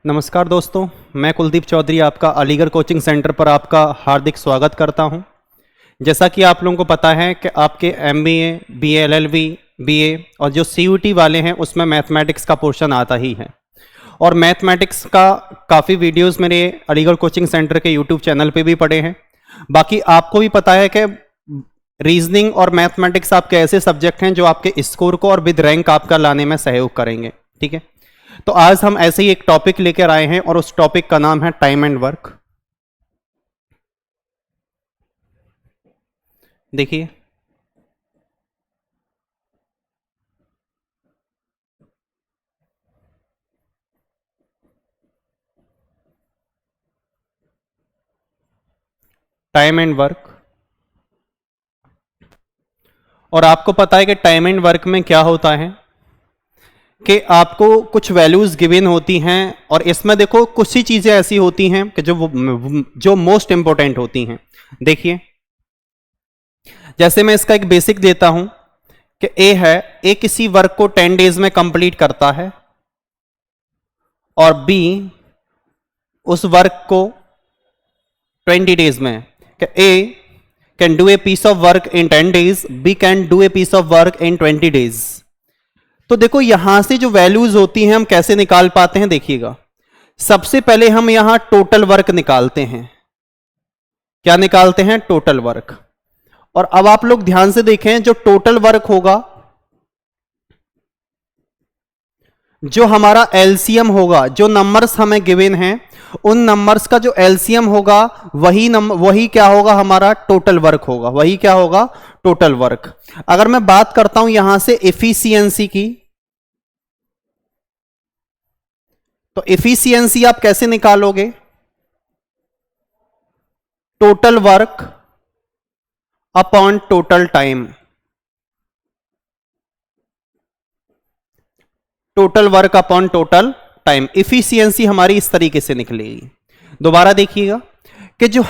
नमस्कार दोस्तों, मैं कुलदीप चौधरी आपका अलीगढ़ कोचिंग सेंटर पर आपका हार्दिक स्वागत करता हूं। जैसा कि आप लोगों को पता है कि आपके MBA, BA, LLB, BA और जो CUT वाले हैं उसमें मैथमेटिक्स का पोर्शन आता ही है और मैथमेटिक्स का काफ़ी वीडियोस मेरे अलीगढ़ कोचिंग सेंटर के YouTube चैनल पे भी पड़े हैं। बाकी आपको भी पता है कि रीजनिंग और मैथमेटिक्स आपके ऐसे सब्जेक्ट हैं जो आपके स्कोर को और विद रैंक आपका लाने में सहयोग करेंगे। ठीक है, तो आज हम ऐसे ही एक टॉपिक लेकर आए हैं और उस टॉपिक का नाम है टाइम एंड वर्क। देखिए, टाइम एंड वर्क। और आपको पता है कि टाइम एंड वर्क में क्या होता है कि आपको कुछ वैल्यूज गिवन होती हैं और इसमें देखो कुछ ही चीजें ऐसी होती हैं कि जो मोस्ट इंपॉर्टेंट होती हैं। देखिए, जैसे मैं इसका एक बेसिक देता हूं कि ए किसी वर्क को 10 डेज में कंप्लीट करता है और बी उस वर्क को 20 डेज में। A can do a piece of work in 10 days, B can do a piece of work in 20 days. तो देखो यहां से जो वैल्यूज होती हैं हम कैसे निकाल पाते हैं। देखिएगा, सबसे पहले हम यहां टोटल वर्क निकालते हैं। क्या निकालते हैं? Total work. और अब आप लोग ध्यान से देखें, जो टोटल वर्क होगा, जो हमारा एलसीएम होगा, जो नंबर्स हमें गिवन हैं उन नंबर्स का जो एलसीएम होगा वही क्या होगा? हमारा टोटल वर्क होगा। वही क्या होगा? Total work. अगर मैं बात करता हूं यहां से एफिशिएंसी की, तो एफिशिएंसी आप कैसे निकालोगे? Total work upon total time. Total work upon total time. Efficiency हमारी इस तरीके से निकलेगी। दोबारा देखिएगा कि जो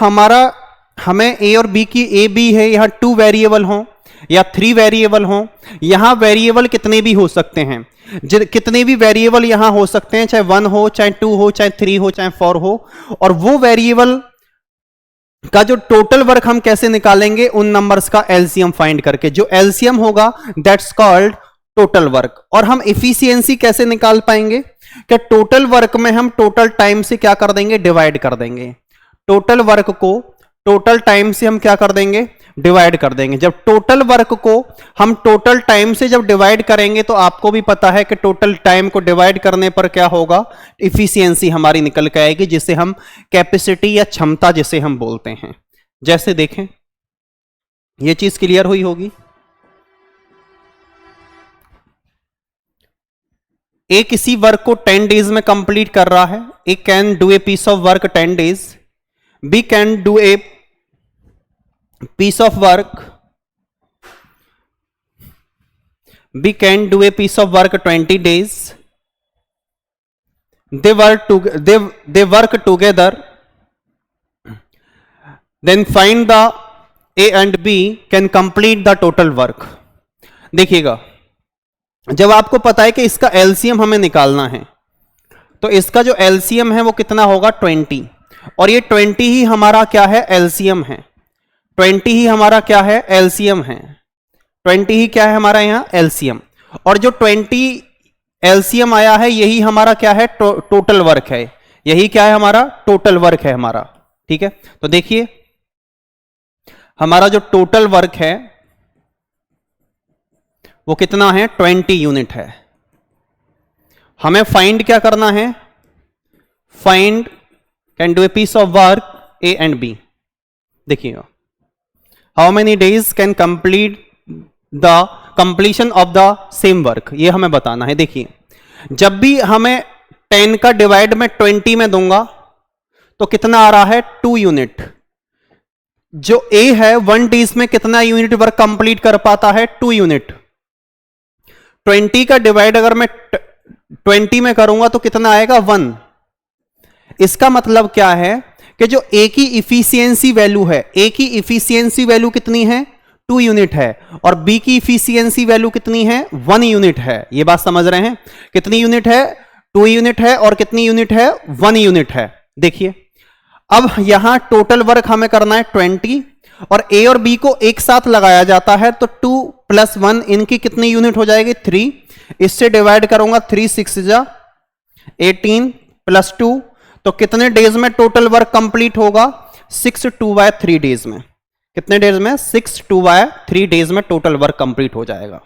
हमें ए और बी की ए बी है, यहां 2 वेरिएबल हो या 3 वेरिएबल हो, यहां वेरिएबल कितने भी हो सकते हैं। कितने भी वेरिएबल यहां हो सकते हैं, चाहे 1 हो, चाहे 2 हो, चाहे 3 हो, चाहे 4 हो। और वो वेरिएबल का जो टोटल वर्क हम कैसे निकालेंगे? उन नंबर्स का एलसीएम फाइंड करके। जो एलसीएम होगा दैट्स कॉल्ड टोटल वर्क। और हम एफिशिएंसी कैसे निकाल पाएंगे? कि टोटल वर्क में हम टोटल टाइम से क्या कर देंगे? डिवाइड कर देंगे। टोटल वर्क को टोटल टाइम से हम क्या कर देंगे? डिवाइड कर देंगे। जब टोटल वर्क को हम टोटल टाइम से जब डिवाइड करेंगे तो आपको भी पता है कि टोटल टाइम को डिवाइड करने पर क्या होगा? इफिशियंसी हमारी निकल के आएगी, जिसे हम कैपेसिटी या क्षमता जिसे हम बोलते हैं। जैसे देखें, यह चीज क्लियर हुई होगी। ए किसी वर्क को 10 डेज में कंप्लीट कर रहा है। A can do a piece of work 10 days, B can do a piece of work, B can do a piece of work 20 days. they work together, then find the A and B can complete the total work। देखिएगा, जब आपको पता है कि इसका LCM हमें निकालना है तो इसका जो एलसीएम है वो कितना होगा? 20। और ये 20 ही हमारा क्या है? एलसीएम है। 20 ही हमारा क्या है? एलसीएम है। 20 ही क्या है हमारा यहाँ? एलसीएम। और जो 20 एलसीएम आया है यही हमारा क्या है? टोटल वर्क है। यही क्या है? हमारा टोटल वर्क है हमारा। ठीक है, तो देखिए हमारा जो टोटल वर्क है वो कितना है? 20 यूनिट है। हमें फाइंड क्या करना है? Find can do a piece of work A and B. देखिएगा, how many days can complete the completion of the same work, ये हमें बताना है। देखिए, जब भी हमें 10 का डिवाइड में 20 में दूंगा तो कितना आ रहा है? 2 यूनिट। जो ए है 1 डेज में कितना यूनिट वर्क कंप्लीट कर पाता है? 2 यूनिट। 20 का डिवाइड अगर मैं 20 में करूंगा तो कितना आएगा? 1। इसका मतलब क्या है कि जो ए की इफिशियंसी वैल्यू है, ए की इफिशियंसी वैल्यू कितनी है? 2 यूनिट है। और बी की इफिशियंसी वैल्यू कितनी है? 1 यूनिट है। ये बात समझ रहे हैं? कितनी यूनिट है? 2 यूनिट है और कितनी यूनिट है, 1 यूनिट है। देखिए अब यहां टोटल वर्क हमें करना है 20 और ए और बी को एक साथ लगाया जाता है तो 2 + 1 इनकी कितनी यूनिट हो जाएगी, 3। इससे डिवाइड करूंगा 3 6 जा 18 + 2 तो कितने डेज में टोटल वर्क कंप्लीट होगा, 6 2/3 डेज में। कितने डेज में, 6 2/3 डेज में टोटल वर्क कंप्लीट हो जाएगा।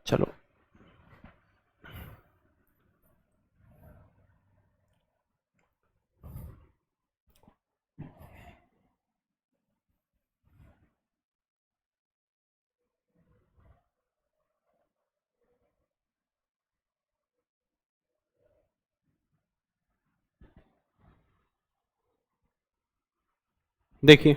चलो देखिए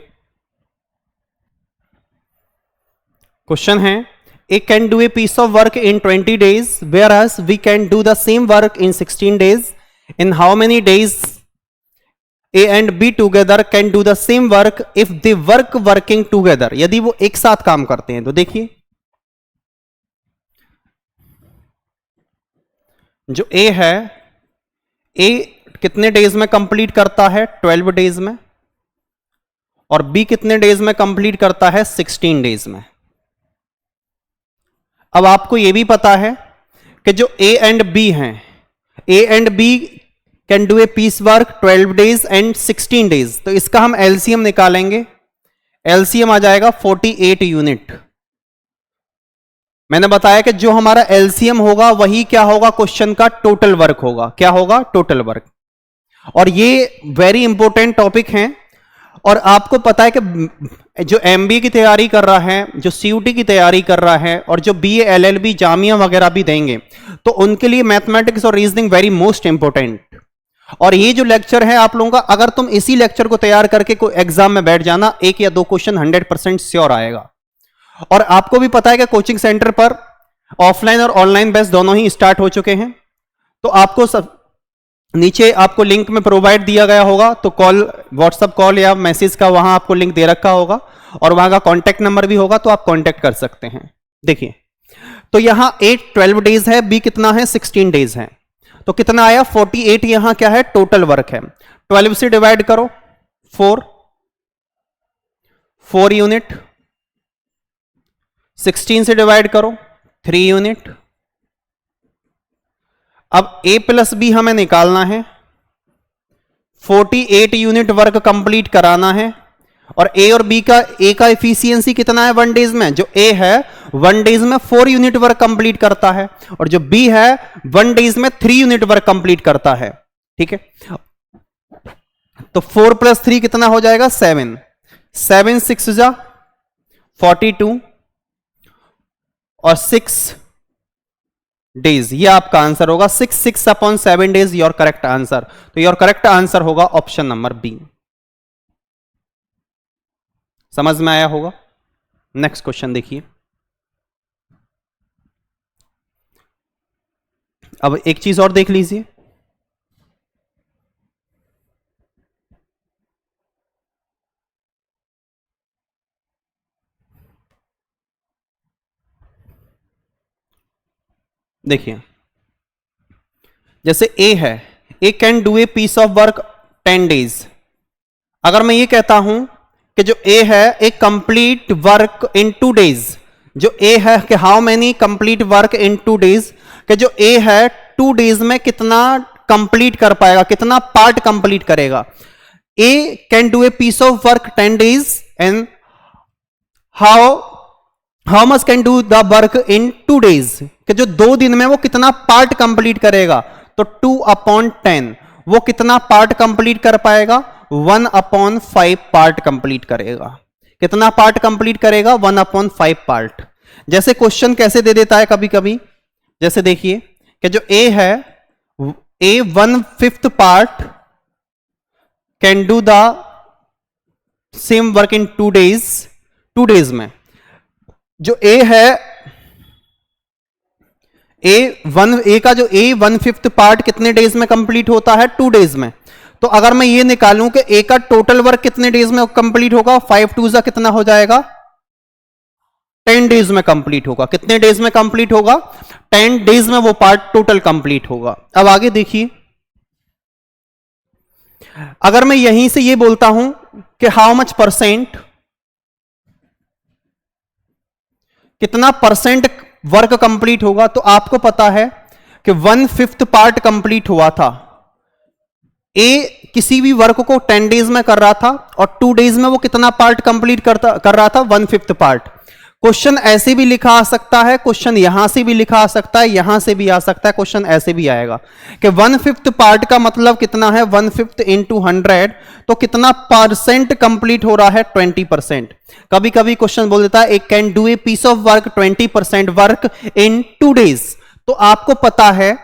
क्वेश्चन है, A can do a piece of work in 20 days whereas B can do the same work in 16 days. In how many days A and B together can do the same work if they work working together. यदि वो एक साथ काम करते हैं तो देखिए जो ए है, ए कितने डेज में कंप्लीट करता है, 12 डेज में, और बी कितने डेज में कंप्लीट करता है, 16 डेज में। अब आपको यह भी पता है कि जो ए एंड बी हैं, A and B can do a piece work 12 days and 16 days, तो इसका हम एलसीएम निकालेंगे। एलसीएम आ जाएगा 48 यूनिट। मैंने बताया कि जो हमारा एलसीएम होगा वही क्या होगा, क्वेश्चन का टोटल वर्क होगा। क्या होगा, टोटल वर्क। और ये वेरी इंपॉर्टेंट टॉपिक है और आपको पता है कि जो एमबीए की तैयारी कर रहा है, जो सीयूटी की तैयारी कर रहा है और जो बीए एलएलबी जामिया वगैरह भी देंगे तो उनके लिए मैथमेटिक्स और रीजनिंग वेरी मोस्ट इंपॉर्टेंट। और ये जो लेक्चर है आप लोगों का, अगर तुम इसी लेक्चर को तैयार करके कोई एग्जाम में बैठ जाना, 1 या 2 क्वेश्चन 100% श्योर आएगा। और आपको भी पता है कि कोचिंग सेंटर पर ऑफलाइन और ऑनलाइन बैच दोनों ही स्टार्ट हो चुके हैं। तो आपको सब नीचे आपको लिंक में प्रोवाइड दिया गया होगा, तो कॉल, व्हाट्सएप कॉल या मैसेज का वहां आपको लिंक दे रखा होगा और वहां का कांटेक्ट नंबर भी होगा, तो आप कांटेक्ट कर सकते हैं। देखिए तो यहां ए 12 डेज है, बी कितना है, 16 डेज है, तो कितना आया, 48। यहां क्या है, टोटल वर्क है। 12 से डिवाइड करो 4 यूनिट, 16 से डिवाइड करो 3 यूनिट। अब ए प्लस बी हमें निकालना है, 48 यूनिट वर्क कंप्लीट कराना है। और ए और बी का, ए का एफिशिएंसी कितना है 1 डेज में, जो ए है 1 डेज में 4 यूनिट वर्क कंप्लीट करता है और जो बी है 1 डेज में 3 यूनिट वर्क कंप्लीट करता है। ठीक है, तो 4 + 3 कितना हो जाएगा, 7। 7 6 जा 42 और 6 डेज, ये आपका आंसर होगा। 6/7 डेज योर करेक्ट आंसर। तो योर करेक्ट आंसर होगा ऑप्शन नंबर बी। समझ में आया होगा। नेक्स्ट क्वेश्चन देखिए। अब एक चीज और देख लीजिए, देखिए जैसे ए है, A can do a piece of work 10 days. अगर मैं ये कहता हूं कि जो ए है A complete work in 2 days, जो ए है कि how many complete work in 2 days, कि जो ए है 2 डेज में कितना कंप्लीट कर पाएगा, कितना पार्ट कंप्लीट करेगा। A can do a piece of work 10 days and how much can do the work in 2 days, कि जो 2 दिन में वो कितना पार्ट कंप्लीट करेगा। तो 2/10 वो कितना पार्ट कंप्लीट कर पाएगा, 1/5 पार्ट कंप्लीट करेगा। कितना पार्ट कंप्लीट करेगा, 1/5 पार्ट। जैसे क्वेश्चन कैसे दे देता है कभी कभी, जैसे देखिए कि जो ए है, ए 1/5 part can do the same work in 2 days में। जो ए है, ए का जो ए 1/5 पार्ट कितने डेज में कंप्लीट होता है, 2 डेज में। तो अगर मैं ये निकालूं कि ए का टोटल वर्क कितने डेज में कंप्लीट होगा, 5 2 जा कितना हो जाएगा, 10 डेज में कंप्लीट होगा। कितने डेज में कंप्लीट होगा, 10 डेज में वो पार्ट टोटल कंप्लीट होगा। अब आगे देखिए, अगर मैं यहीं से ये बोलता हूं कि हाउ मच परसेंट, कितना परसेंट वर्क कंप्लीट होगा, तो आपको पता है कि 1/5 पार्ट कंप्लीट हुआ था। ए किसी भी वर्क को 10 डेज में कर रहा था और 2 डेज में वो कितना पार्ट कंप्लीट कर रहा था, 1/5 पार्ट। क्वेश्चन ऐसे भी लिखा आ सकता है, क्वेश्चन यहां से भी लिखा आ सकता है, यहां से भी आ सकता है, क्वेश्चन ऐसे भी आएगा कि 1/5 पार्ट का मतलब कितना है, 1/5 इंटू 100, तो कितना परसेंट कंप्लीट हो रहा है, 20%। कभी कभी क्वेश्चन बोल देता है एक can do a piece of work 20% work in 2 days. तो आपको पता है,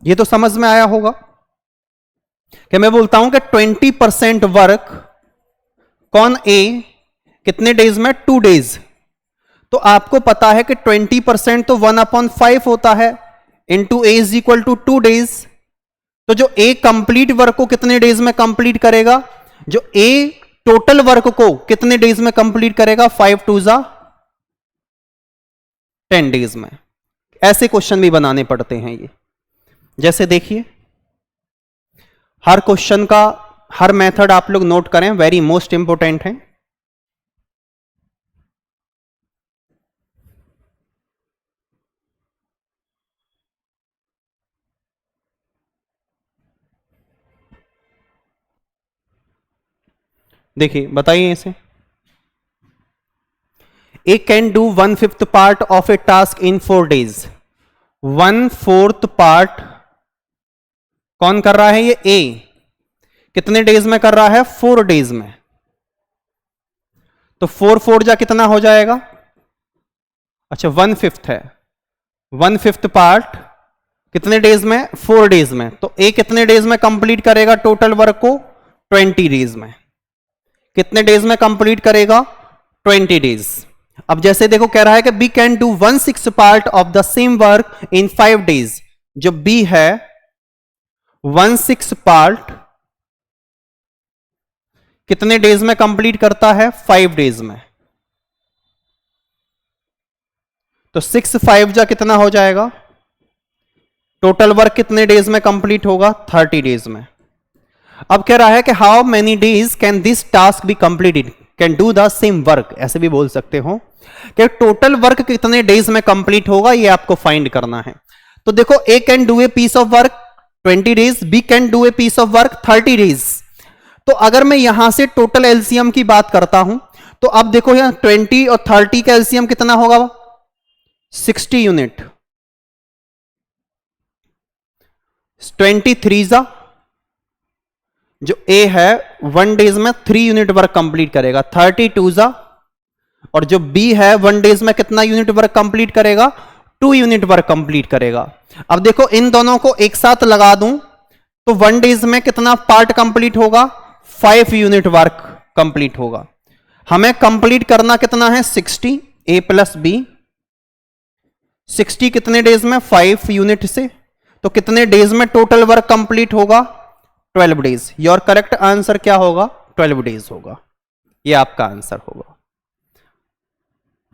ये तो समझ में आया होगा कि मैं बोलता हूं कि 20% वर्क कौन, ए कितने डेज में, 2 डेज। तो आपको पता है कि 20% तो 1/5 होता है, into A is equal to 2 days. तो जो ए कंप्लीट वर्क को कितने डेज में कंप्लीट करेगा, जो ए टोटल वर्क को कितने डेज में कंप्लीट करेगा, 5 2 जा 10 डेज में। ऐसे क्वेश्चन भी बनाने पड़ते हैं ये। जैसे देखिए, हर क्वेश्चन का हर मेथड आप लोग नोट करें, वेरी मोस्ट इंपोर्टेंट है। देखिए बताइए इसे, A can do 1/5 part of a task in 4 days. 1/4 part कौन कर रहा है, ये ए कितने डेज में कर रहा है, 4 डेज में। तो 4 4 जा कितना हो जाएगा, अच्छा 1/5 है, 1/5 पार्ट कितने डेज में, 4 डेज में। तो ए कितने डेज में कंप्लीट करेगा टोटल वर्क को, 20 डेज में। कितने डेज में कंप्लीट करेगा, 20 डेज। अब जैसे देखो कह रहा है कि B can do 1/6 part of the same work in 5 days. जो बी है 1/6 पार्ट कितने डेज में कंप्लीट करता है, 5 डेज में। तो 6 5 जा कितना हो जाएगा, टोटल वर्क कितने डेज में कंप्लीट होगा, 30 डेज में। अब कह रहा है कि how many days can this task be completed, can do the same work. ऐसे भी बोल सकते हो कि टोटल वर्क कितने डेज में कंप्लीट होगा, ये आपको फाइंड करना है। तो देखो, A can do a piece of work 20 days, B can do a piece of work 30 days. तो अगर मैं यहां से टोटल एलसीएम की बात करता हूं, तो अब देखो यहां 20 और 30 का एलसीएम कितना होगा, 60 यूनिट। 23 जा, जो ए है 1 डेज में 3 यूनिट वर्क कंप्लीट करेगा, 32 जा, और जो बी है 1 डेज में कितना यूनिट वर्क कंप्लीट करेगा, 2 यूनिट वर्क कंप्लीट करेगा। अब देखो इन दोनों को एक साथ लगा दूं तो 1 डेज में कितना पार्ट कंप्लीट होगा, 5 यूनिट वर्क कंप्लीट होगा। हमें कंप्लीट करना कितना है, 60, ए प्लस बी। 60 कितने डेज में, 5 यूनिट से, तो कितने डेज में टोटल वर्क कंप्लीट होगा, 12 डेज। योर करेक्ट आंसर क्या होगा, 12 डेज होगा। यह आपका आंसर होगा।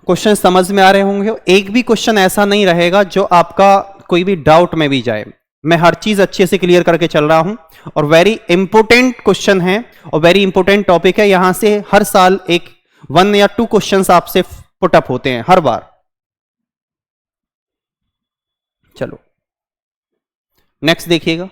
क्वेश्चन समझ में आ रहे होंगे। एक भी क्वेश्चन ऐसा नहीं रहेगा जो आपका कोई भी डाउट में भी जाए। मैं हर चीज अच्छे से क्लियर करके चल रहा हूं और वेरी इंपॉर्टेंट क्वेश्चन है और वेरी इंपॉर्टेंट टॉपिक है। यहां से हर साल 1 या 2 क्वेश्चंस आपसे पुटअप होते हैं हर बार। चलो नेक्स्ट देखिएगा।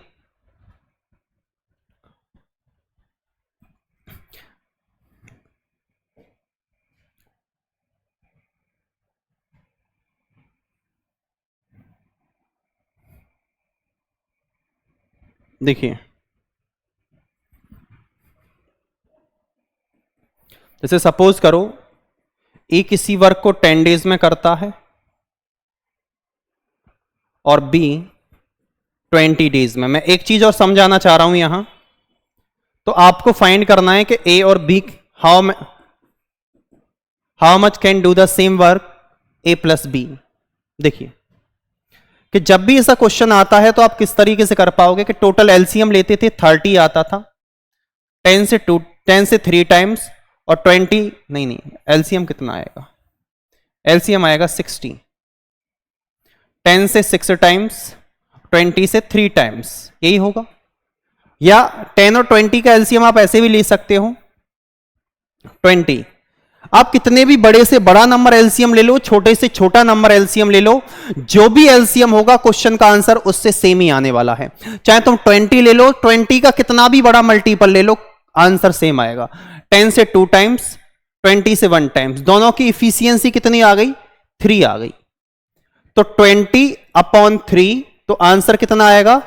देखिए जैसे सपोज करो ए किसी वर्क को 10 डेज में करता है और बी 20 डेज में। मैं एक चीज और समझाना चाह रहा हूं यहां, तो आपको फाइंड करना है कि ए और B how much can do the same work, A plus B. देखिए कि जब भी ऐसा क्वेश्चन आता है तो आप किस तरीके से कर पाओगे कि टोटल एलसीएम लेते थे 30 आता था, 10 से 3 टाइम्स, और 20 नहीं एलसीएम कितना आएगा, एलसीएम आएगा 60, 10 से 6 टाइम्स, 20 से 3 टाइम्स, यही होगा। या 10 और 20 का एलसीएम आप ऐसे भी ले सकते हो 20। आप कितने भी बड़े से बड़ा नंबर एलसीएम ले लो, छोटे से छोटा नंबर एलसीएम ले लो, जो भी एलसीएम होगा क्वेश्चन का आंसर उससे सेम ही आने वाला है। चाहे तुम 20 ले लो, 20 का कितना भी बड़ा मल्टीपल ले लो, आंसर सेम आएगा। 10 से 2 टाइम्स, 20 से 1 टाइम्स, दोनों की इफिशियंसी कितनी आ गई, 3 आ गई। तो 20/3, तो आंसर कितना आएगा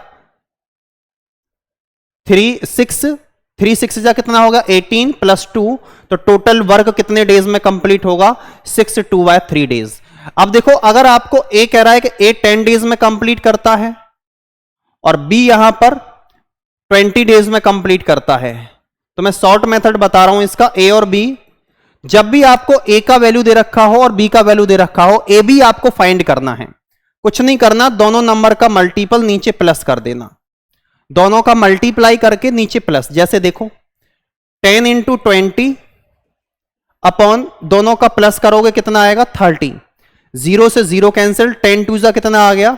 3 6 जा कितना होगा 18 + 2, तो टोटल वर्क कितने डेज में कंप्लीट होगा 6 2/3 डेज। अब देखो अगर आपको ए कह रहा है कि ए 10 डेज में कंप्लीट करता है और बी यहां पर 20 डेज में कंप्लीट करता है, तो मैं शॉर्ट मेथड बता रहा हूं इसका, ए और बी, जब भी आपको ए का वैल्यू दे रखा हो और बी का वैल्यू दे रखा हो, ए बी आपको फाइंड करना है। कुछ नहीं करना, दोनों नंबर का मल्टीपल नीचे प्लस कर देना, दोनों का मल्टीप्लाई करके नीचे प्लस। जैसे देखो 10 × 20 अपॉन दोनों का प्लस करोगे कितना आएगा 30, 0 से 0 कैंसिल, 10 2 जा कितना आ गया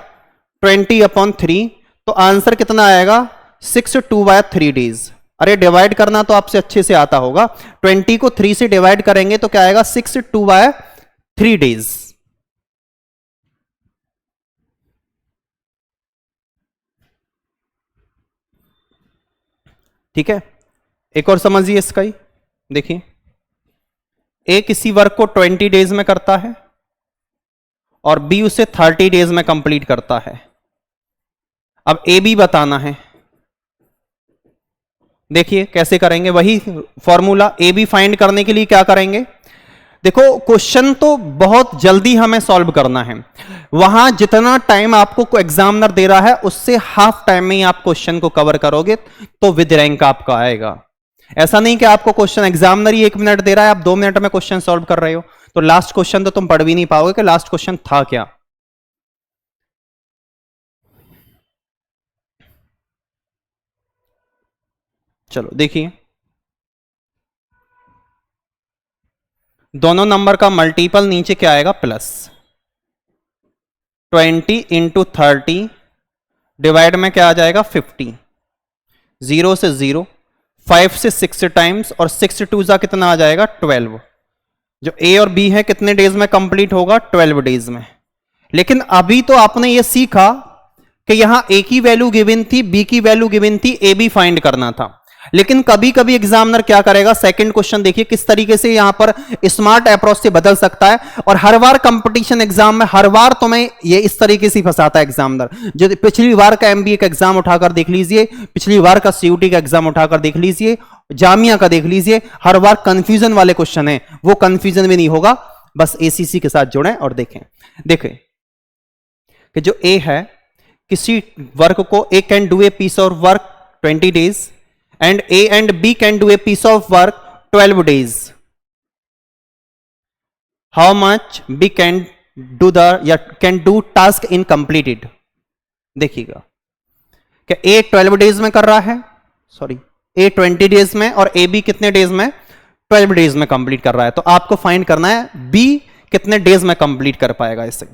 20/3, तो आंसर कितना आएगा 6 2/3 डेज। अरे डिवाइड करना तो आपसे अच्छे से आता होगा, 20 को 3 से डिवाइड करेंगे तो क्या आएगा 6 2/3 डेज। ठीक है, एक और समझिए इसका ही, देखिए ए किसी वर्क को 20 डेज में करता है और बी उसे 30 डेज में कंप्लीट करता है। अब ए बी बताना है, देखिए कैसे करेंगे, वही फॉर्मूला, ए बी फाइंड करने के लिए क्या करेंगे। देखो क्वेश्चन तो बहुत जल्दी हमें सॉल्व करना है, वहां जितना टाइम आपको एग्जामिनर दे रहा है उससे हाफ टाइम में ही आप क्वेश्चन को कवर करोगे तो विद रैंक आपका आएगा। ऐसा नहीं कि आपको क्वेश्चन एग्जामिनर ही 1 मिनट दे रहा है, आप 2 मिनट में क्वेश्चन सॉल्व कर रहे हो, तो लास्ट क्वेश्चन तो तुम पढ़ भी नहीं पाओगे कि लास्ट क्वेश्चन था क्या। चलो देखिए, दोनों नंबर का मल्टीपल नीचे क्या आएगा प्लस, 20 × 30 डिवाइड में क्या आ जाएगा 50, 0 से 0, 5 से 6 टाइम्स, और 6 2 जा कितना आ जाएगा 12। जो ए और बी है कितने डेज में कंप्लीट होगा 12 डेज में। लेकिन अभी तो आपने ये सीखा कि यहां ए की वैल्यू गिवन थी, बी की वैल्यू गिवन थी, ए बी फाइंड करना था। लेकिन कभी कभी एग्जामिनर क्या करेगा, सेकंड क्वेश्चन देखिए किस तरीके से यहां पर स्मार्ट अप्रोच से बदल सकता है, और हर बार कंपटीशन एग्जाम में हर बार तुम्हें ये इस तरीके से फंसाता है एग्जामिनर। जो पिछली बार का एमबीए का एग्जाम उठाकर देख लीजिए, पिछली बार का सीयूटी का एग्जाम उठाकर देख लीजिए, जामिया का देख लीजिए, हर बार कंफ्यूजन वाले क्वेश्चन है, वो कंफ्यूजन में नहीं होगा। बस एसीसी के साथ जुड़ें और देखें कि जो ए है, किसी वर्क को A can do a piece of work 20 days and A and B can do a piece of work 12 days. How much B can do can do task in completed? देखिएगा क्या A 12 days में कर रहा है, sorry A 20 days में, और A B कितने days में 12 डेज में कंप्लीट कर रहा है। तो आपको फाइंड करना है B कितने डेज में कंप्लीट कर पाएगा इसे।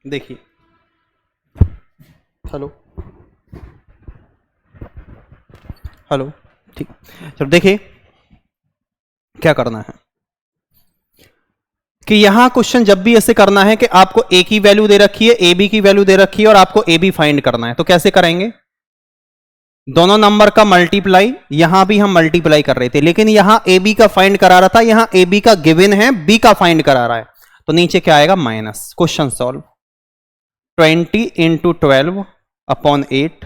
देखिए हेलो हेलो, ठीक, चलो देखिए क्या करना है कि यहां क्वेश्चन जब भी ऐसे करना है कि आपको ए की वैल्यू दे रखी है, ए बी की वैल्यू दे रखी है और आपको ए बी फाइंड करना है, तो कैसे करेंगे? दोनों नंबर का मल्टीप्लाई, यहां भी हम मल्टीप्लाई कर रहे थे लेकिन यहां ए बी का फाइंड करा रहा था, यहां ए बी का गिवन है, बी का फाइंड करा रहा है, तो नीचे क्या आएगा? Minus. Question solve. 20 into 12 upon 8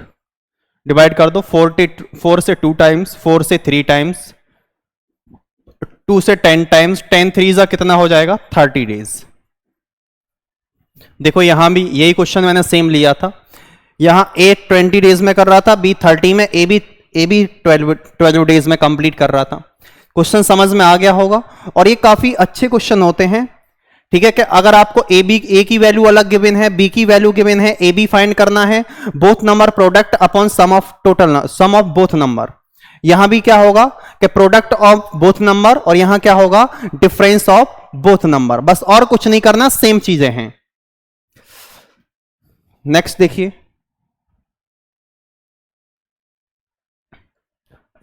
divide कर दो। 4 से 2 टाइम्स, 4 से 3 टाइम्स, 2 से 10 टाइम्स, 10 3 जा कितना हो जाएगा? 30 डेज। देखो यहां भी यही क्वेश्चन मैंने सेम लिया था, यहां ए 20 डेज में कर रहा था, बी 30 में, ए बी 12 डेज में कंप्लीट कर रहा था। क्वेश्चन समझ में आ गया होगा और ये काफी अच्छे क्वेश्चन होते हैं, ठीक है। कि अगर आपको ए की वैल्यू अलग गिवन है, बी की वैल्यू गिवन है, ए बी फाइंड करना है, both number product upon sum of total, sum of both number. यहां भी क्या होगा कि प्रोडक्ट ऑफ बोथ नंबर और यहां क्या होगा? Difference of both number. बस और कुछ नहीं करना, सेम चीजें हैं। नेक्स्ट देखिए,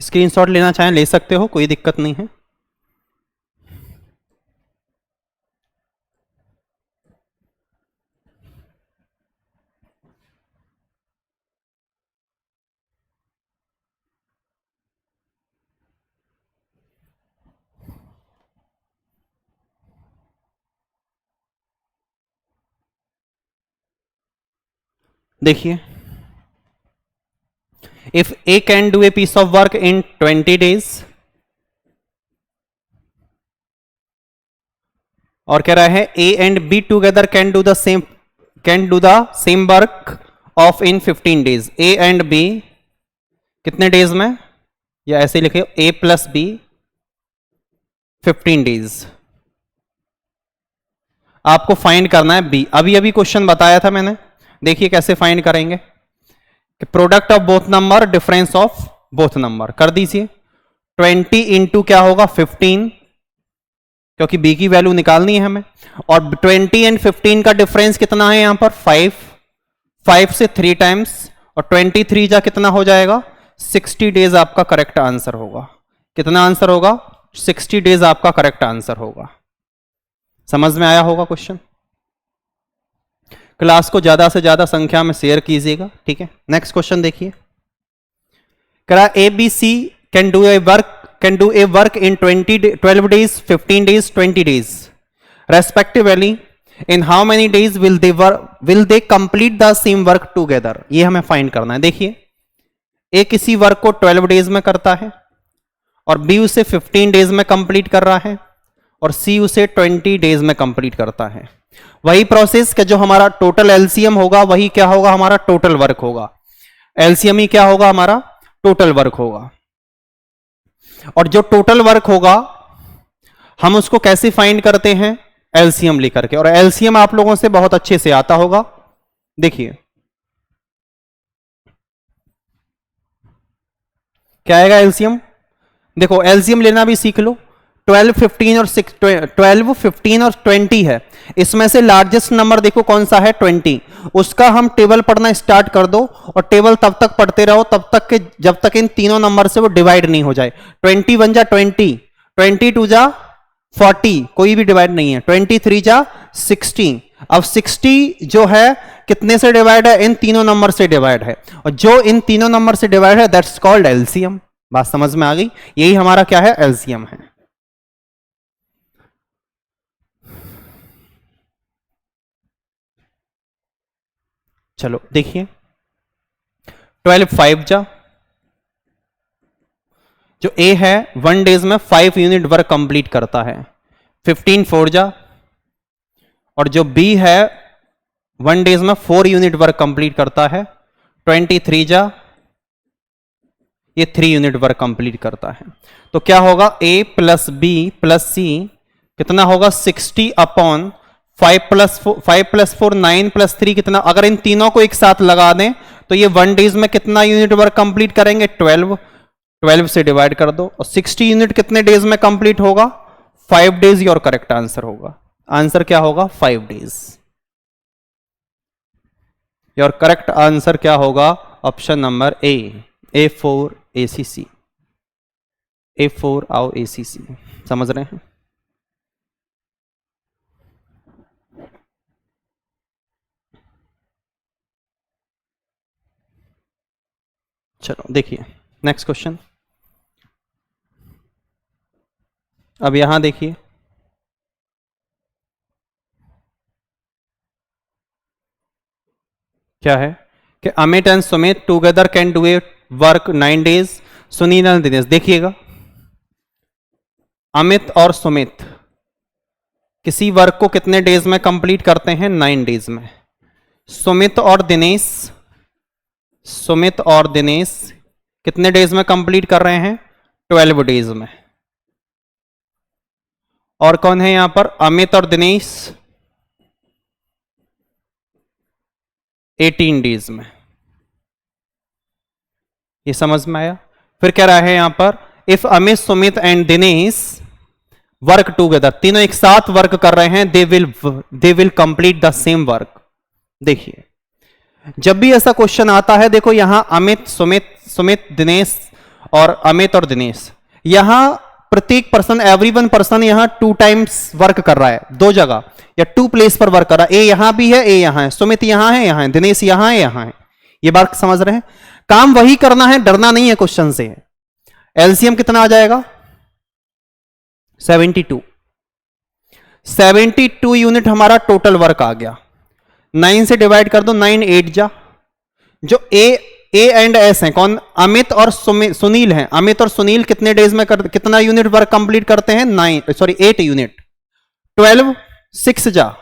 स्क्रीनशॉट लेना चाहें ले सकते हो, कोई दिक्कत नहीं है। देखिए, if A can do a piece of work in 20 days और कह रहा है A and B together can do the same work of in 15 days. A and B कितने डेज में, या ऐसे लिखे ए प्लस बी 15 डेज। आपको फाइंड करना है बी। अभी अभी क्वेश्चन बताया था मैंने, देखिए कैसे फाइंड करेंगे कि product of both number, difference of both number कर दीजिए। 20 इंटू क्या होगा? 15, क्योंकि बी की वैल्यू निकालनी है हमें, और 20 एंड 15 का डिफरेंस कितना है यहां पर? 5 से 3 टाइम्स, और 23 जा कितना हो जाएगा? 60 डेज आपका करेक्ट आंसर होगा। कितना आंसर होगा? 60 डेज आपका करेक्ट आंसर होगा। समझ में आया होगा क्वेश्चन? क्लास को ज्यादा से ज्यादा संख्या में शेयर कीजिएगा, ठीक है। नेक्स्ट क्वेश्चन देखिए, करा A B C can do a work in 12 days, 15 days, 20 days respectively. In how many days will they complete the same work together? ये हमें फाइंड करना है। देखिए, ए किसी वर्क को 12 डेज में करता है और बी उसे 15 डेज में कंप्लीट कर रहा है और सी उसे 20 डेज में कंप्लीट करता है। वही प्रोसेस का जो हमारा टोटल एलसीएम होगा वही क्या होगा? हमारा टोटल वर्क होगा। एलसीएम ही क्या होगा? हमारा टोटल वर्क होगा। और जो टोटल वर्क होगा हम उसको कैसे फाइंड करते हैं? एलसीएम लेकर के, और एलसीएम आप लोगों से बहुत अच्छे से आता होगा। देखिए क्या आएगा एलसीएम? देखो एलसीएम लेना भी सीख लो। 12, 15 और 20 है, इसमें से लार्जेस्ट नंबर देखो कौन सा है? 20। उसका हम टेबल पढ़ना स्टार्ट कर दो और टेबल तब तक पढ़ते रहो तब तक के जब तक इन तीनों नंबर से वो डिवाइड नहीं हो जाए। 21 जा 20, 22 जा 40, कोई भी डिवाइड नहीं है। 23 जा 60। अब 60 जो है कितने से डिवाइड है? इन तीनों नंबर से डिवाइड है, और जो इन तीनों नंबर से डिवाइड है दैट्स कॉल्ड एलसीएम। बात समझ में आ गई? यही हमारा क्या है? एलसीएम है। चलो देखिए, 12 5 जा, जो ए है 1 डेज में 5 यूनिट वर्क कंप्लीट करता है। 15 4 जा, और जो बी है 1 डेज में 4 यूनिट वर्क कंप्लीट करता है। 23 जा, ये 3 यूनिट वर्क कंप्लीट करता है। तो क्या होगा? ए प्लस बी प्लस सी कितना होगा? 60 अपॉन 5 प्लस 4 9 प्लस 3 कितना? अगर इन तीनों को एक साथ लगा दें तो ये 1 डेज में कितना यूनिट वर्क कंप्लीट करेंगे? 12 से डिवाइड कर दो, और 60 यूनिट कितने डेज में कंप्लीट होगा? 5 डेज। योर करेक्ट आंसर होगा। आंसर क्या होगा? 5 डेज। योर करेक्ट आंसर क्या होगा? Option number A, A4 ACC। A4 आओ ACC, समझ रहे हैं? चलो देखिए नेक्स्ट क्वेश्चन। अब यहां देखिए, क्या है कि Amit and Sumit together can do a work 9 days। Sunil and Dinesh, देखिएगा अमित और सुमित किसी वर्क को कितने डेज में कंप्लीट करते हैं? 9 days में। सुमित और दिनेश कितने डेज में कंप्लीट कर रहे हैं? 12 days में। और कौन है यहां पर? अमित और दिनेश 18 days में। ये समझ में आया? फिर क्या रहा है यहां पर? If Amit, Sumit and Dinesh work together, तीनों एक साथ वर्क कर रहे हैं, दे will complete the same work. देखिए जब भी ऐसा क्वेश्चन आता है, देखो यहां अमित, सुमित दिनेश और अमित और दिनेश, यहां प्रत्येक पर्सन, एवरी वन पर्सन यहां 2 times वर्क कर रहा है, 2 जगह या 2 प्लेस पर वर्क कर रहा है। ए यहां भी है, ए यहां है, सुमित यहां है, दिनेश यहां है, यहां है। ये बात समझ रहे हैं? काम वही करना है, डरना नहीं है क्वेश्चन से। एलसीएम कितना आ जाएगा? 72। 72 यूनिट हमारा टोटल वर्क आ गया। 9 से डिवाइड कर दो, 9 8 जा। जो ए एंड एस हैं, कौन? अमित और सुनील हैं। अमित और सुनील कितने डेज में कितना यूनिट वर्क कंप्लीट करते हैं? 8 यूनिट। 12 6 जा।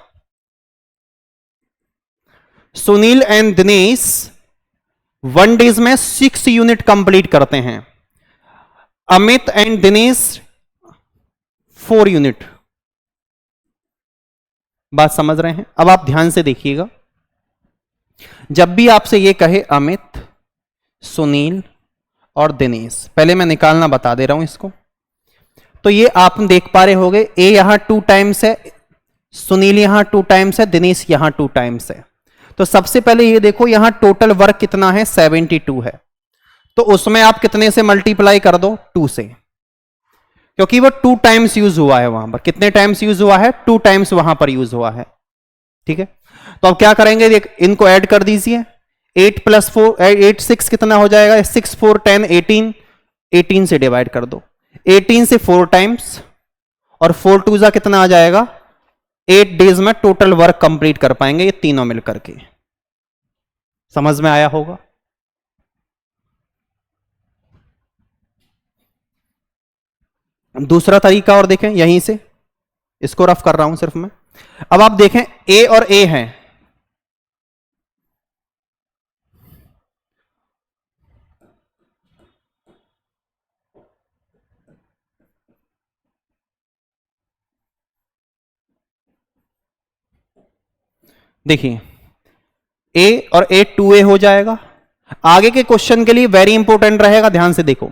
सुनील एंड दिनेश 1 days में 6 यूनिट कंप्लीट करते हैं। Amit and Dinesh 4 unit. बात समझ रहे हैं? अब आप ध्यान से देखिएगा, जब भी आपसे ये कहे अमित, सुनील और दिनेश, पहले मैं निकालना बता दे रहा हूं इसको, तो ये आप देख पा रहे होंगे, ए यहां 2 times है, सुनील यहां 2 times है, दिनेश यहां 2 times है। तो सबसे पहले ये देखो यहां टोटल वर्क कितना है? 72 है। तो उसमें आप कितने से मल्टीप्लाई कर दो? 2 से, क्योंकि वो 2 times यूज हुआ है वहां पर। कितने टाइम्स यूज हुआ है? 2 times वहां पर यूज हुआ है। ठीक है, तो अब क्या करेंगे? देख, इनको ऐड कर दीजिए। 8 + 4 8 6 कितना हो जाएगा? 6 4 10 18। 18 से डिवाइड कर दो, 18 से 4 times, और 4 2 जा कितना आ जाएगा? 8 days में टोटल वर्क कंप्लीट कर पाएंगे ये तीनों मिलकर के। समझ में आया होगा? दूसरा तरीका और देखें, यहीं से इसको रफ कर रहा हूं सिर्फ मैं। अब आप देखें ए और ए हैं, देखिए ए और ए 2A हो जाएगा। आगे के क्वेश्चन के लिए वेरी इंपॉर्टेंट रहेगा, ध्यान से देखो।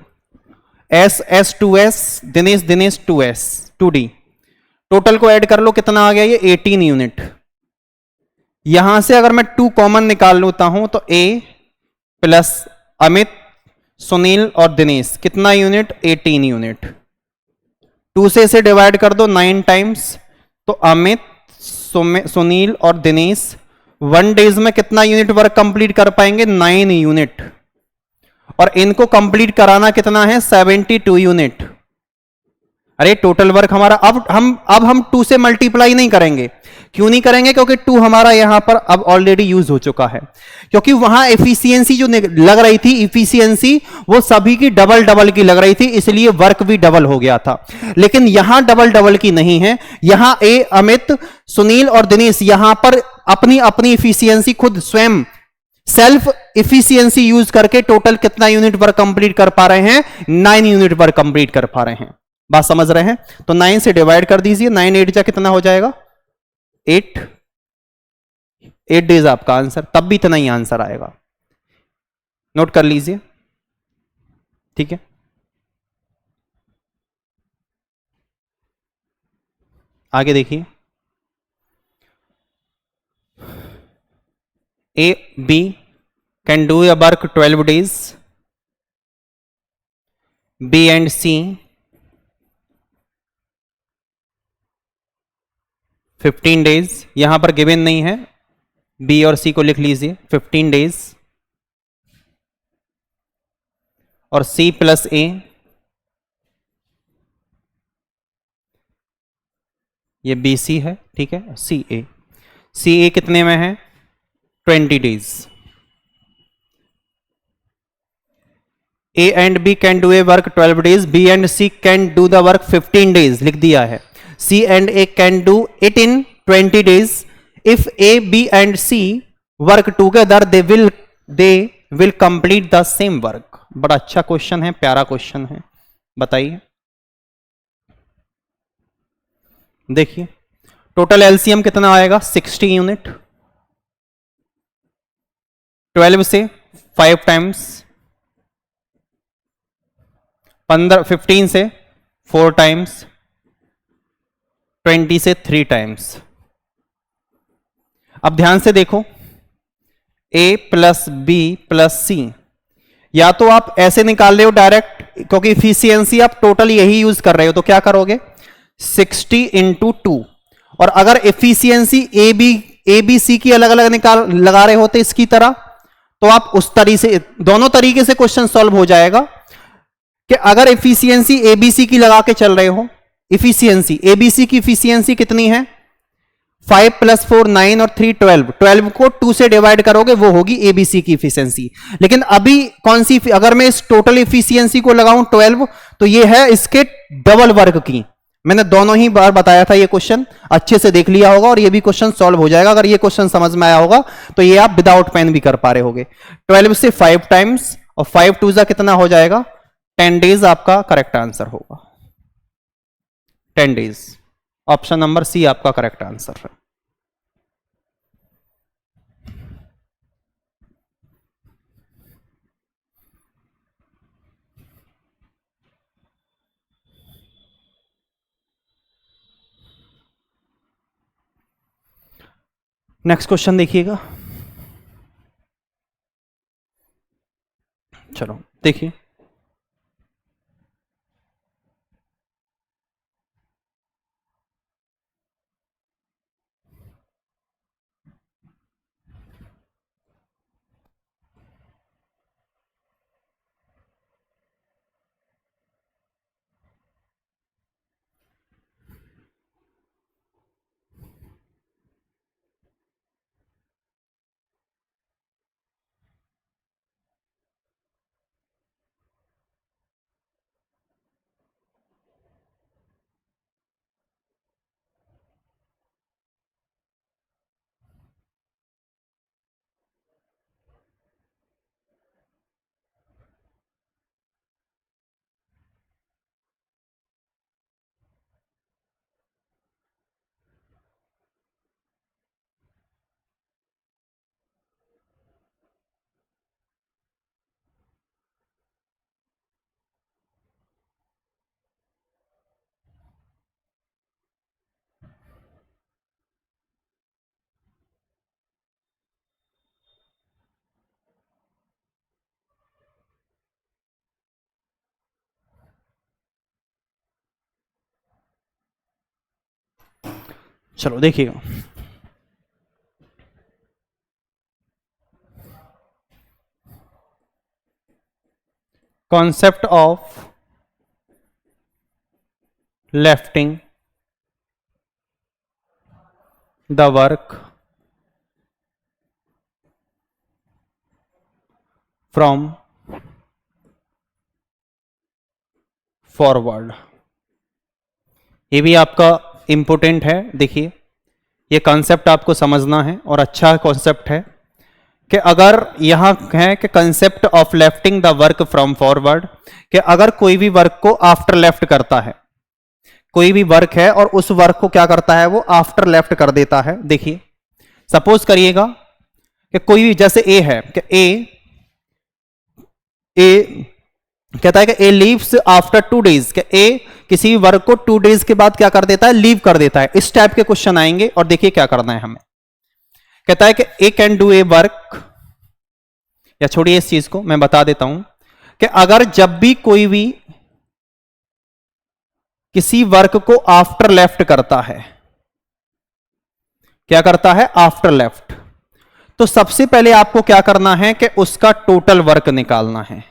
S 2S, Dinesh 2S 2D। Total को ऐड कर लो, कितना आ गया ये? 18 यूनिट। यहां से अगर मैं 2 कॉमन निकाल लेता हूं तो A प्लस अमित, सुनील और दिनेश कितना यूनिट? 18 यूनिट। 2 से इसे डिवाइड कर दो 9 times, तो अमित, सुनील और दिनेश 1 days में कितना यूनिट वर्क कंप्लीट कर पाएंगे? 9 यूनिट। और इनको कंप्लीट कराना कितना है? 72 यूनिट। अरे टोटल वर्क हमारा, अब हम 2 से मल्टीप्लाई नहीं करेंगे। क्यों नहीं करेंगे? क्योंकि 2 हमारा यहां पर अब ऑलरेडी यूज हो चुका है। क्योंकि वहां एफिशिएंसी जो लग रही थी, इफिशियंसी वो सभी की डबल की लग रही थी, इसलिए वर्क भी डबल हो गया था। लेकिन यहां डबल की नहीं है। यहां ए, अमित, सुनील और दिनेश यहां पर अपनी अपनी इफिशियंसी खुद स्वयं सेल्फ इफिशियंसी यूज करके टोटल कितना यूनिट वर्क कंप्लीट कर पा रहे हैं? 9 यूनिट वर्क कंप्लीट कर पा रहे हैं। बात समझ रहे हैं? तो 9 से डिवाइड कर दीजिए, 9 8 जा कितना हो जाएगा? 8 days आपका आंसर, तब भी इतना ही आंसर आएगा। नोट कर लीजिए, ठीक है। आगे देखिए, A B can do a work 12 days, B and C 15 days, यहां पर गिवन नहीं है, बी और सी को लिख लीजिए 15 डेज, और सी प्लस ए, ये बी सी है, ठीक है, सी ए कितने में है, 20 days. A and B can do a work 12 days, B and C can do the work 15 days लिख दिया है। C and A can do it in 20 days. If A B and C work together they will complete the same work. बड़ा अच्छा question है, प्यारा question है, बताइए। देखिए टोटल एलसीएम कितना आएगा, 60 यूनिट, 12 से 5 टाइम्स, 15 से 4 टाइम्स, 20 से 3 टाइम्स। अब ध्यान से देखो, a प्लस बी प्लस सी, या तो आप ऐसे निकाल रहे हो डायरेक्ट, क्योंकि इफिशियंसी आप टोटल यही यूज कर रहे हो, तो क्या करोगे 60 इंटू 2। और अगर एफिशिएंसी ए बी सी की अलग अलग लगा रहे होते इसकी तरह, तो आप उस तरीके से, दोनों तरीके से क्वेश्चन सॉल्व हो जाएगा। कि अगर एफिशिएंसी एबीसी की लगा के चल रहे हो, इफिशियंसी एबीसी की इफिशियंसी कितनी है, 5 + 4 9 और 3 12, 12 को 2 से डिवाइड करोगे वो होगी एबीसी की इफिशियंसी। लेकिन अभी कौन सी, अगर मैं इस टोटल इफिशियंसी को लगाऊं 12, तो ये है इसके डबल वर्क की। मैंने दोनों ही बार बताया था, ये क्वेश्चन अच्छे से देख लिया होगा और ये भी क्वेश्चन सॉल्व हो जाएगा। अगर ये क्वेश्चन समझ में आया होगा तो ये आप विदाउट पेन भी कर पा रहे होगे। 12 से 5 टाइम्स और 5 2 कितना हो जाएगा, 10 डेज आपका करेक्ट आंसर होगा, 10 डेज। ऑप्शन नंबर सी आपका करेक्ट आंसर है। नेक्स्ट क्वेश्चन देखिएगा, चलो देखिए। चलो देखिएगा, concept of lifting the work from forward, ये भी आपका इंपॉर्टेंट है। देखिए ये कॉन्सेप्ट आपको समझना है और अच्छा कॉन्सेप्ट है कि अगर यहां है कि concept of lifting the work from forward, कि अगर कोई भी वर्क को आफ्टर लेफ्ट करता है, कोई भी वर्क है और उस वर्क को क्या करता है वो आफ्टर लेफ्ट कर देता है। देखिए सपोज करिएगा कि कोई भी, जैसे ए है कि ए कहता है कि ए लीव्स आफ्टर 2 डेज, कि ए किसी भी वर्क को 2 डेज के बाद क्या कर देता है, लीव कर देता है। इस टाइप के क्वेश्चन आएंगे और देखिए क्या करना है हमें। कहता है कि ए कैन डू ए वर्क, या छोड़िए इस चीज को, मैं बता देता हूं कि अगर जब भी कोई भी किसी वर्क को आफ्टर लेफ्ट करता है, क्या करता है, आफ्टर लेफ्ट। तो सबसे पहले आपको क्या करना है कि उसका टोटल वर्क निकालना है।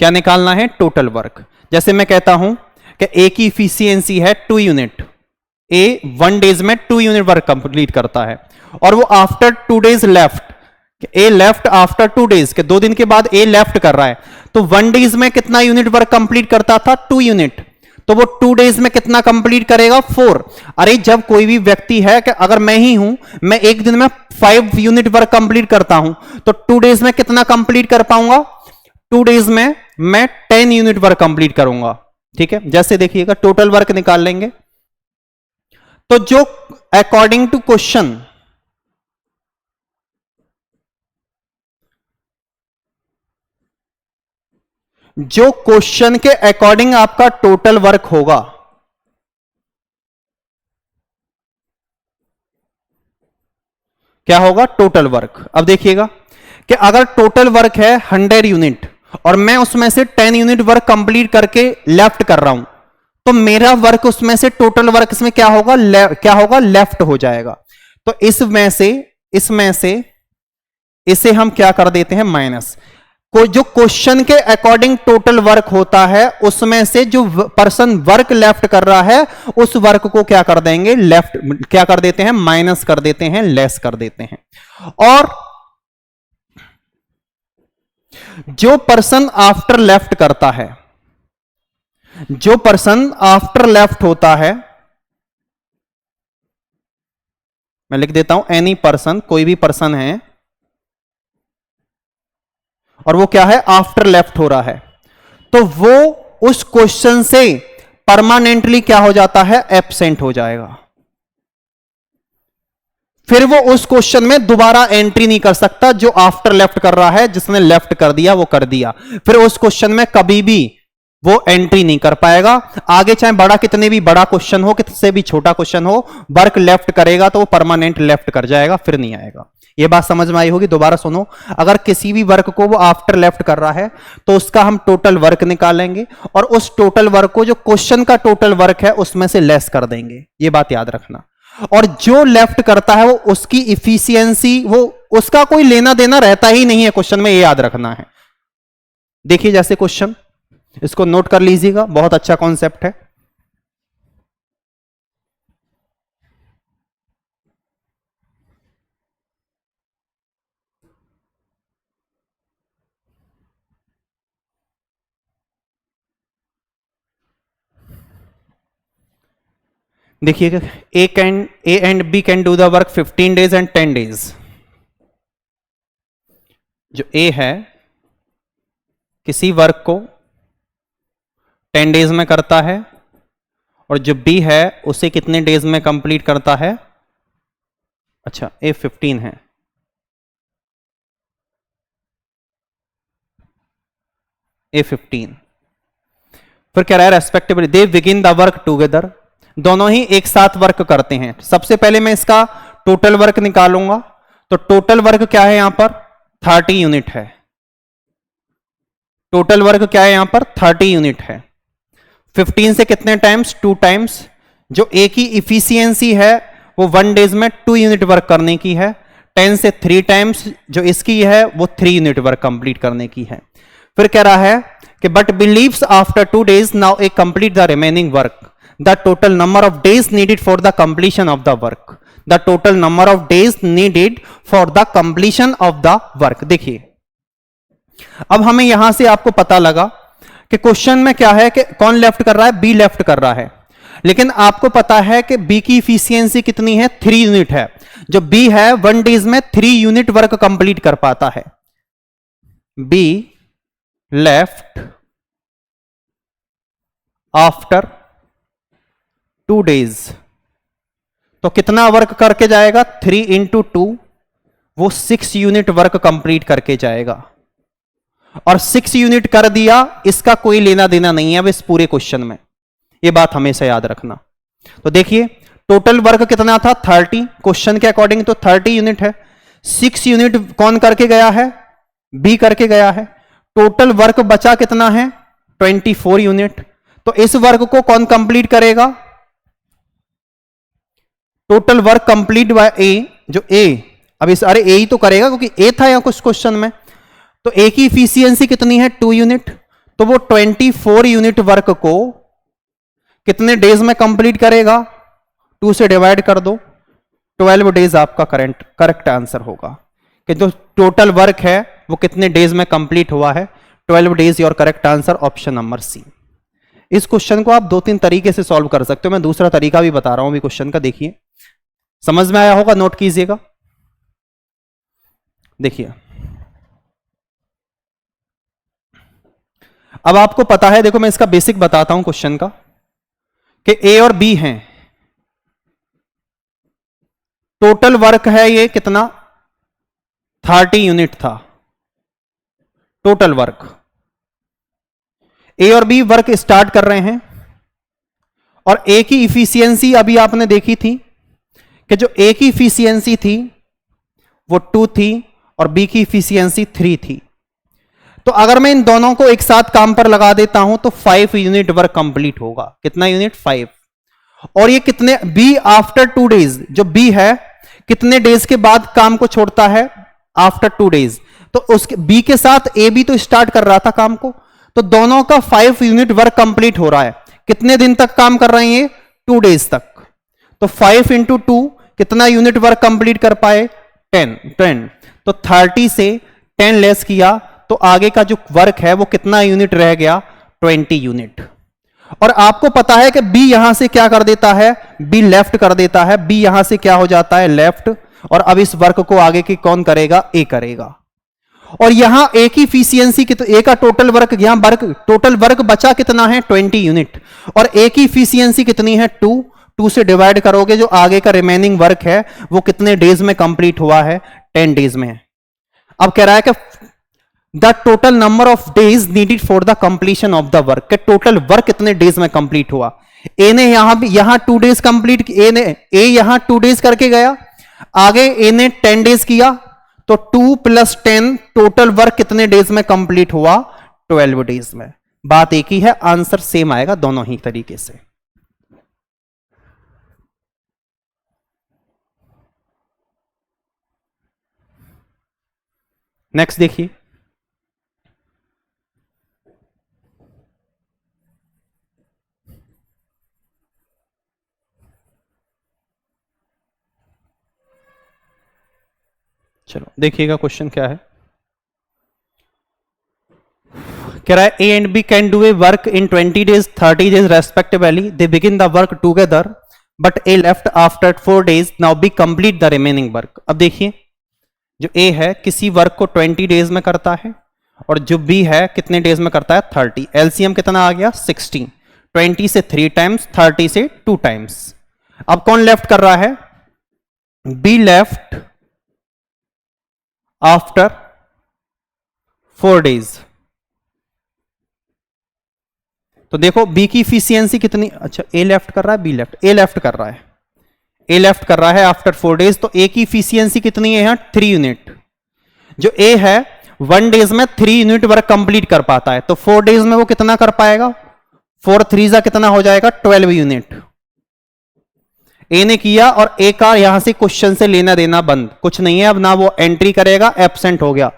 क्या निकालना है, टोटल वर्क। जैसे मैं कहता हूं कि ए की इफिशियंसी है 2 यूनिट, ए 1 डेज में 2 यूनिट वर्क कंप्लीट करता है, और वो आफ्टर 2 डेज लेफ्ट, ए लेफ्ट आफ्टर 2 डेज के 2 दिन के बाद ए लेफ्ट कर रहा है, तो 1 डेज में कितना यूनिट वर्क कंप्लीट करता था, 2 यूनिट, तो वो 2 डेज में कितना कंप्लीट करेगा, 4। अरे जब कोई भी व्यक्ति है कि अगर मैं ही हूं, मैं एक दिन में 5 यूनिट वर्क कंप्लीट करता हूं, तो 2 डेज में कितना कंप्लीट कर पाऊंगा, 2 डेज में मैं 10 यूनिट वर्क कंप्लीट करूंगा। ठीक है, जैसे देखिएगा टोटल वर्क निकाल लेंगे, तो जो अकॉर्डिंग टू क्वेश्चन, जो क्वेश्चन के अकॉर्डिंग आपका टोटल वर्क होगा, क्या होगा, टोटल वर्क। अब देखिएगा कि अगर टोटल वर्क है 100 यूनिट और मैं उसमें से 10 यूनिट वर्क कंप्लीट करके लेफ्ट कर रहा हूं, तो मेरा वर्क उसमें से टोटल वर्क इसमें क्या होगा, क्या होगा, लेफ्ट हो जाएगा। तो इसमें से इसे हम क्या कर देते हैं, माइनस। को जो क्वेश्चन के अकॉर्डिंग टोटल वर्क होता है, उसमें से जो पर्सन वर्क लेफ्ट कर रहा है, उस वर्क को क्या कर देंगे, लेफ्ट, क्या कर देते हैं, माइनस कर देते हैं, लेस कर देते हैं। और जो पर्सन आफ्टर लेफ्ट करता है, जो पर्सन आफ्टर लेफ्ट होता है, मैं लिख देता हूं एनी पर्सन, कोई भी पर्सन है और वो क्या है, आफ्टर लेफ्ट हो रहा है, तो वो उस क्वेश्चन से परमानेंटली क्या हो जाता है, एब्सेंट हो जाएगा। फिर वो उस क्वेश्चन में दोबारा एंट्री नहीं कर सकता। जो आफ्टर लेफ्ट कर रहा है, जिसने लेफ्ट कर दिया वो कर दिया, फिर उस क्वेश्चन में कभी भी वो एंट्री नहीं कर पाएगा आगे, चाहे बड़ा, कितने भी बड़ा क्वेश्चन हो, कितने भी छोटा क्वेश्चन हो, वर्क लेफ्ट करेगा तो वो परमानेंट लेफ्ट कर जाएगा, फिर नहीं आएगा। ये बात समझ में आई होगी। दोबारा सुनो, अगर किसी भी वर्क को वो आफ्टर लेफ्ट कर रहा है, तो उसका हम टोटल वर्क निकालेंगे और उस टोटल वर्क को जो क्वेश्चन का टोटल वर्क है उसमें से लेस कर देंगे। ये बात याद रखना। और जो लेफ्ट करता है वो उसकी इफिशियंसी, वो उसका कोई लेना देना रहता ही नहीं है क्वेश्चन में, ये याद रखना है। देखिए जैसे क्वेश्चन, इसको नोट कर लीजिएगा, बहुत अच्छा कॉन्सेप्ट है। देखिएगा, A and B can do the work 15 days and 10 days. जो ए है किसी वर्क को 10 डेज में करता है, और जो बी है उसे कितने डेज में कंप्लीट करता है, अच्छा ए 15 है, ए 15। फिर कह रहा है respectively they begin the work together, दोनों ही एक साथ वर्क करते हैं। सबसे पहले मैं इसका टोटल वर्क निकालूंगा, तो टोटल वर्क क्या है यहां पर, 30 यूनिट है। टोटल वर्क क्या है यहां पर, 30 यूनिट है। 15 से कितने टाइम्स, 2 टाइम्स। जो ए की इफिशियंसी है वो 1 डेज में 2 यूनिट वर्क करने की है। 10 से 3 टाइम्स जो इसकी है वो 3 यूनिट वर्क कंप्लीट करने की है। फिर कह रहा है कि but believes after 2 days now A complete the remaining work, the total number of days needed for the completion of the work, the total number of days needed for the completion of the work. देखिए अब हमें यहां से आपको पता लगा कि question में क्या है कि कौन लेफ्ट कर रहा है, बी लेफ्ट कर रहा है, लेकिन आपको पता है कि बी की इफिशियंसी कितनी है, 3 यूनिट है। जो बी है 1 डेज में 3 यूनिट वर्क कंप्लीट कर पाता है। बी लेफ्ट आफ्टर 2 डेज, तो कितना वर्क करके जाएगा, 3 इंटू 2, वो 6 यूनिट वर्क कंप्लीट करके जाएगा। और 6 यूनिट कर दिया, इसका कोई लेना देना नहीं है अब इस पूरे क्वेश्चन में, ये बात हमेशा याद रखना। तो देखिए टोटल वर्क कितना था, 30, क्वेश्चन के अकॉर्डिंग तो 30 यूनिट है। 6 यूनिट कौन करके गया है, बी करके गया है। टोटल वर्क बचा कितना है, 24 यूनिट। तो इस वर्क को कौन कंप्लीट करेगा, टोटल वर्क कंप्लीट बाय ए, जो ए, अब इस अरे ए ही तो करेगा क्योंकि ए था यहां कुछ क्वेश्चन में, तो ए की इफिशियंसी कितनी है 2 यूनिट, तो वो 24 यूनिट वर्क को कितने डेज में कंप्लीट करेगा, 2 से डिवाइड कर दो, 12 डेज आपका करेक्ट आंसर होगा कि जो टोटल वर्क है वो कितने डेज में कंप्लीट हुआ है, 12 days. Your correct answer option number C. इस क्वेश्चन को आप 2-3 तरीके से सॉल्व कर सकते हो, मैं दूसरा तरीका भी बता रहा हूं अभी क्वेश्चन का, देखिए समझ में आया होगा, नोट कीजिएगा। देखिए अब आपको पता है, देखो मैं इसका बेसिक बताता हूं क्वेश्चन का, कि ए और बी हैं, टोटल वर्क है ये कितना 30 यूनिट था टोटल वर्क। ए और बी वर्क स्टार्ट कर रहे हैं और ए की इफिशियंसी अभी आपने देखी थी कि जो ए की इफिशियंसी थी वो 2 थी और बी की इफिशियंसी 3 थी। तो अगर मैं इन दोनों को एक साथ काम पर लगा देता हूं तो 5 यूनिट वर्क कंप्लीट होगा। कितना यूनिट 5। और ये कितने बी आफ्टर 2 डेज, जो बी है कितने डेज के बाद काम को छोड़ता है आफ्टर 2 डेज, तो उसके बी के साथ ए भी तो स्टार्ट कर रहा था काम को, तो दोनों का 5 यूनिट वर्क कंप्लीट हो रहा है। कितने दिन तक काम कर रहे हैं 2 डेज तक, तो 5 इंटू 2 कितना यूनिट वर्क कंप्लीट कर पाए 10। तो 30 से 10 लेस किया तो आगे का जो वर्क है वो कितना यूनिट रह गया 20 यूनिट। और आपको पता है कि बी यहां से क्या कर देता है, बी लेफ्ट कर देता है, बी यहां से क्या हो जाता है लेफ्ट, और अब इस वर्क को आगे की कौन करेगा, ए करेगा। और यहां ए की इफिशियंसी की, तो ए का टोटल वर्क, यहां टोटल वर्क बचा कितना है 20 यूनिट, और ए की इफिशियंसी कितनी है 2 से डिवाइड करोगे, जो आगे का रिमेनिंग वर्क है वो कितने डेज में कंप्लीट हुआ है 10 डेज में। अब कह रहा है कि the total number of days needed for the completion of the work, के टोटल वर्क कितने डेज में कंप्लीट हुआ। ए ने यहां 2 डेज कंप्लीट, ए यहां 2 डेज करके गया, आगे ए ने 10 डेज किया, तो 2 + 10 टोटल वर्क कितने डेज में कंप्लीट हुआ 12 डेज में। बात एक ही है, आंसर सेम आएगा दोनों ही तरीके से। नेक्स्ट देखिए, चलो देखिएगा क्वेश्चन क्या है। कह रहा है A and B can do a work in 20 days 30 days respectively, they begin the work together but A left after 4 days, now B complete the remaining work. अब देखिए जो ए है किसी वर्क को 20 डेज में करता है और जो बी है कितने डेज में करता है 30। एलसीएम कितना आ गया 16, 20 से 3 टाइम्स, 30 से 2 टाइम्स। अब कौन लेफ्ट कर रहा है, बी लेफ्ट आफ्टर 4 डेज। तो देखो बी की इफिशियंसी कितनी, अच्छा ए लेफ्ट कर रहा है, बी लेफ्ट, ए लेफ्ट कर रहा है, ए लेफ्ट कर रहा है आफ्टर 4 डेज, तो ए की इफिशियंसी कितनी है यहां 3 यूनिट। जो ए है 1 डेज में 3 यूनिट वर्क कंप्लीट कर पाता है, तो 4 डेज में वो कितना कर पाएगा, 4 3 कितना हो जाएगा 12 यूनिट ए ने किया। और ए का यहां से क्वेश्चन से लेना देना बंद, कुछ नहीं है अब, ना वो एंट्री करेगा, एब्सेंट हो गया।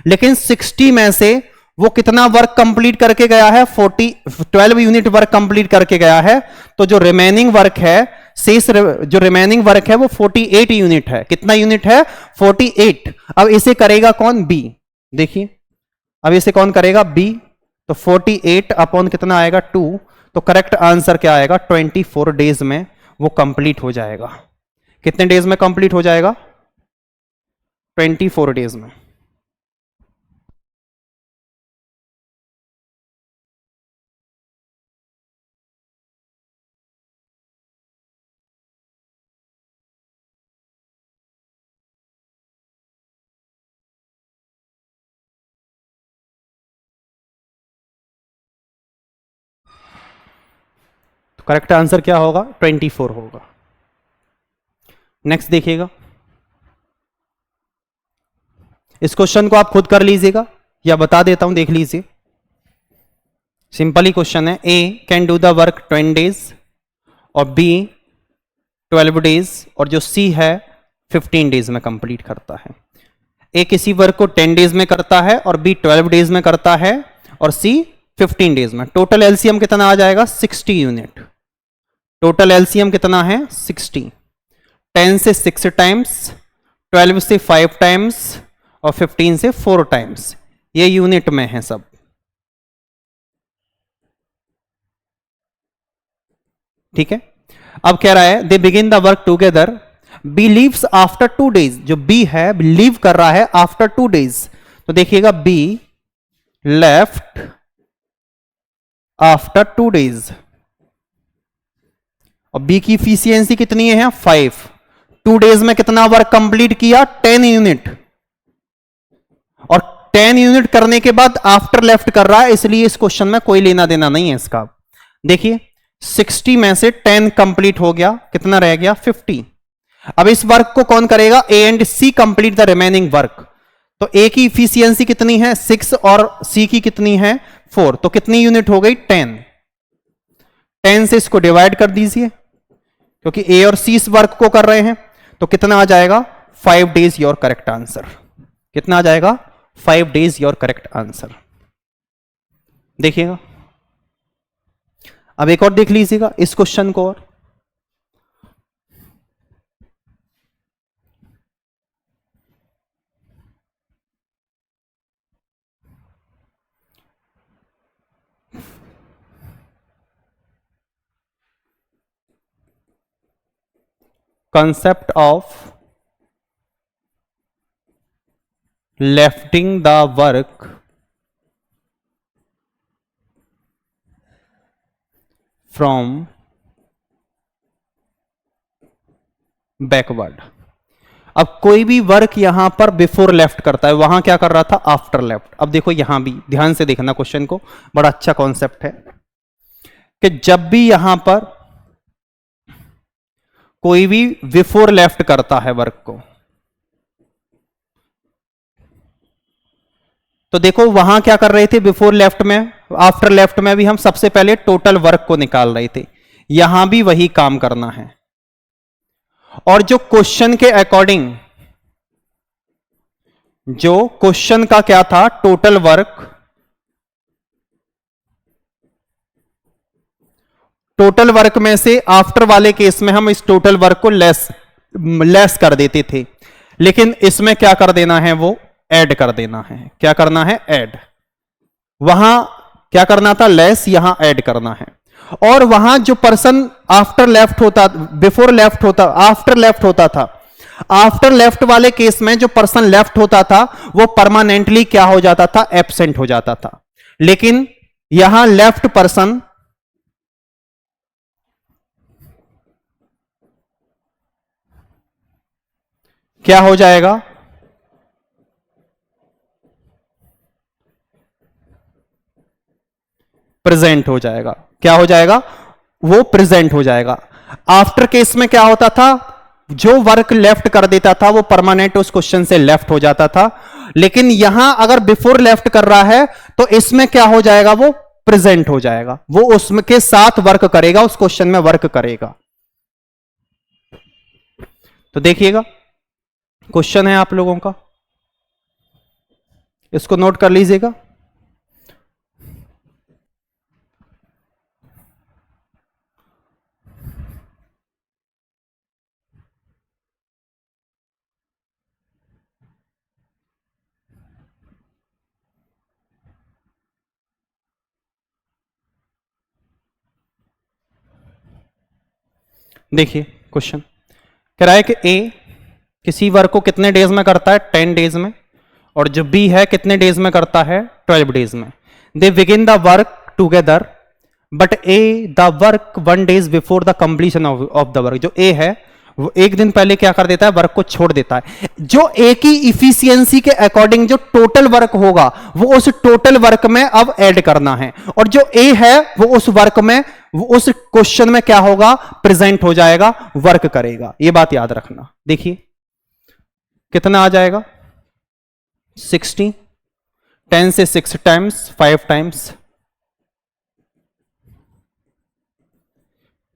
लेकिन 60 में से वो कितना वर्क कंप्लीट करके गया है 12 यूनिट वर्क कंप्लीट करके गया है, तो जो रिमेनिंग वर्क है, शेष जो रिमेनिंग वर्क है वो 48 यूनिट है। कितना यूनिट है 48। अब इसे करेगा कौन, बी। देखिए अब इसे कौन करेगा, बी। तो 48 अपॉन कितना आएगा 2, तो करेक्ट आंसर क्या आएगा 24 डेज में वो कंप्लीट हो जाएगा। कितने डेज में कंप्लीट हो जाएगा 24 डेज में। तो करेक्ट आंसर क्या होगा 24 होगा। नेक्स्ट देखिएगा, इस क्वेश्चन को आप खुद कर लीजिएगा या बता देता हूं, देख लीजिए। सिंपल ही क्वेश्चन है, A can do the work 20 days और बी 12 डेज, और जो सी है 15 डेज में कंप्लीट करता है। ए किसी वर्क को 10 डेज में करता है और बी 12 डेज में करता है और सी 15 डेज में। टोटल एलसीएम कितना आ जाएगा? 60 यूनिट। टोटल एलसीएम कितना है? 60। 10 से 6 टाइम्स, 12 से 5 टाइम्स और 15 से 4 टाइम्स। ये यूनिट में है सब। ठीक है। अब कह रहा है they begin the work together, B leaves after 2 days. जो बी है लीव कर रहा है आफ्टर 2 डेज, तो देखिएगा बी लेफ्ट आफ्टर 2 डेज। और बी की इफिशियंसी कितनी है? 5। 2 डेज में कितना वर्क कंप्लीट किया? 10 यूनिट। और 10 यूनिट करने के बाद आफ्टर लेफ्ट कर रहा है, इसलिए इस क्वेश्चन में कोई लेना देना नहीं है इसका। देखिए 60 में से 10 कंप्लीट हो गया, कितना रह गया? 50। अब इस वर्क को कौन करेगा? A and C complete the remaining work. तो ए की इफिशियंसी कितनी है? 6 और सी की कितनी है? 4। तो कितनी यूनिट हो गई? 10। 10 से इसको डिवाइड कर दीजिए, क्योंकि ए और सी इस वर्क को कर रहे हैं। तो कितना आ जाएगा? 5 डेज योर करेक्ट आंसर। कितना आ जाएगा? 5 डेज योर करेक्ट आंसर। देखिएगा, अब एक और देख लीजिएगा इस क्वेश्चन को। और concept of lefting the work from backward। अब कोई भी वर्क यहां पर बिफोर लेफ्ट करता है, वहां क्या कर रहा था? After left. अब देखो यहां भी ध्यान से देखना क्वेश्चन को, बड़ा अच्छा कॉन्सेप्ट है कि जब भी यहां पर कोई भी बिफोर लेफ्ट करता है वर्क को, तो देखो वहां क्या कर रहे थे बिफोर लेफ्ट में, आफ्टर लेफ्ट में भी हम सबसे पहले टोटल वर्क को निकाल रहे थे। यहां भी वही काम करना है। और जो क्वेश्चन के अकॉर्डिंग, जो क्वेश्चन का क्या था? टोटल वर्क, टोटल वर्क में से आफ्टर वाले केस में हम इस टोटल वर्क को लेस कर देते थे, लेकिन इसमें क्या कर देना है? वो ऐड कर देना है। क्या करना है? ऐड। वहां क्या करना था? लेस, यहां ऐड करना है। और वहां जो पर्सन आफ्टर लेफ्ट होता, बिफोर लेफ्ट होता, आफ्टर लेफ्ट होता था, आफ्टर लेफ्ट वाले केस में जो पर्सन लेफ्ट होता था वो परमानेंटली क्या हो जाता था? एब्सेंट हो जाता था। लेकिन यहां लेफ्ट पर्सन क्या हो जाएगा? प्रेजेंट हो जाएगा। क्या हो जाएगा? वो प्रेजेंट हो जाएगा। आफ्टर केस में क्या होता था? जो वर्क लेफ्ट कर देता था वो परमानेंट उस क्वेश्चन से लेफ्ट हो जाता था। लेकिन यहां अगर बिफोर लेफ्ट कर रहा है तो इसमें क्या हो जाएगा? वो प्रेजेंट हो जाएगा। वो उसके साथ वर्क करेगा, उस क्वेश्चन में वर्क करेगा। तो देखिएगा क्वेश्चन है आप लोगों का, इसको नोट कर लीजिएगा। देखिए क्वेश्चन कह रहा है कि ए किसी वर्क को कितने डेज में करता है? 10 डेज में। और जो बी है कितने डेज में करता है? 12 डेज में। दे begin the work together but A the work 1 days before the completion of the work. जो ए है वो एक दिन पहले क्या कर देता है? वर्क को छोड़ देता है। जो ए की इफिशियंसी के अकॉर्डिंग जो टोटल वर्क होगा वो उस टोटल वर्क में अब ऐड करना है। और जो ए है वो उस वर्क में, वो उस क्वेश्चन में क्या होगा? प्रेजेंट हो जाएगा, वर्क करेगा। ये बात याद रखना। देखिए कितना आ जाएगा? 60। 10 से 6 टाइम्स, 5 टाइम्स।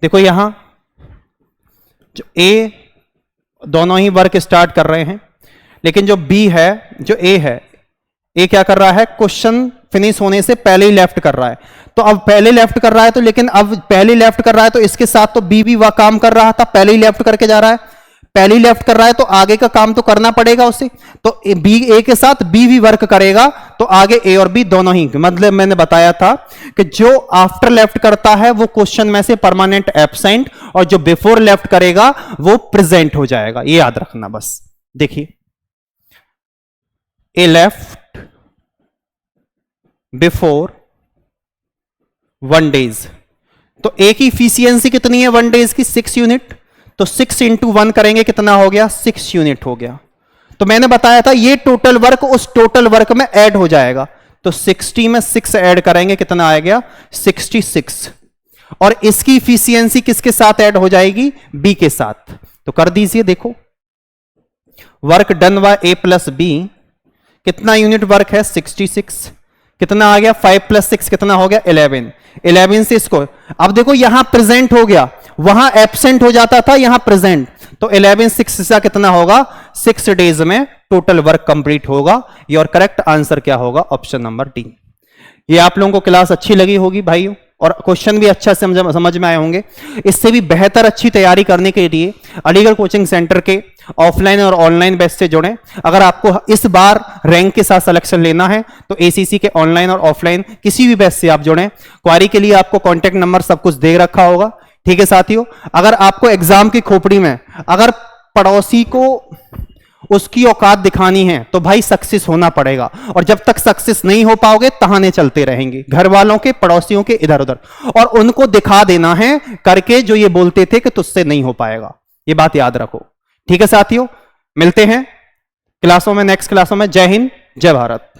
देखो यहां जो ए दोनों ही वर्क स्टार्ट कर रहे हैं, लेकिन जो बी है, जो ए है, ए क्या कर रहा है, क्वेश्चन फिनिश होने से पहले ही लेफ्ट कर रहा है। तो अब पहले लेफ्ट कर रहा है, तो लेकिन अब पहले लेफ्ट कर रहा है तो इसके साथ तो बी भी वह काम कर रहा था, पहले ही लेफ्ट करके जा रहा है, पहले ही लेफ्ट कर रहा है, तो आगे का काम तो करना पड़ेगा उसे। तो बी ए के साथ बी भी वर्क करेगा, तो आगे ए और बी दोनों ही, मतलब मैंने बताया था कि जो आफ्टर लेफ्ट करता है वो क्वेश्चन में से परमानेंट एब्सेंट, और जो बिफोर लेफ्ट करेगा वो प्रेजेंट हो जाएगा। ये याद रखना बस। देखिए, ए लेफ्ट बिफोर 1 days, तो ए की इफिशियंसी कितनी है 1 days की, 6 यूनिट। तो 6 into 1 करेंगे, कितना हो गया, 6 यूनिट हो गया। तो मैंने बताया था ये टोटल वर्क उस टोटल वर्क में ऐड हो जाएगा, तो 60 में 6 ऐड करेंगे, कितना आ गया, 66। और इसकी इफिशियंसी किसके साथ ऐड हो जाएगी, बी के साथ। तो कर दीजिए, देखो work done by A plus B, कितना यूनिट वर्क है, 66। कितना आ गया, 5 + 6 कितना हो गया, 11। 11 से इसको, अब देखो यहां प्रेजेंट हो गया, वहां एब्सेंट हो जाता था, यहां प्रेजेंट। तो 11 6 से कितना होगा, 6 days में टोटल वर्क कंप्लीट होगा। योर करेक्ट आंसर क्या होगा, ऑप्शन नंबर डी। ये आप लोगों को क्लास अच्छी लगी होगी भाइयों, और क्वेश्चन भी अच्छा समझ में आए होंगे। इससे भी बेहतर अच्छी तैयारी करने के लिए अलीगढ़ कोचिंग सेंटर के ऑफलाइन और ऑनलाइन बैच से जुड़ें। अगर आपको इस बार रैंक के साथ सिलेक्शन लेना है तो एसीसी के ऑनलाइन और ऑफलाइन किसी भी बैच से आप जुड़ें। क्वारी के लिए आपको कॉन्टैक्ट नंबर सब कुछ दे रखा होगा, ठीक है साथियों। अगर आपको एग्जाम की खोपड़ी में अगर पड़ोसी को उसकी औकात दिखानी है तो भाई सक्सेस होना पड़ेगा, और जब तक सक्सेस नहीं हो पाओगे तहाने चलते रहेंगे घर वालों के, पड़ोसियों के, इधर उधर, और उनको दिखा देना है करके जो ये बोलते थे कि तुझसे नहीं हो पाएगा। ये बात याद रखो, ठीक है साथियों। मिलते हैं क्लासों में, नेक्स्ट क्लासों में। जय हिंद, जय भारत।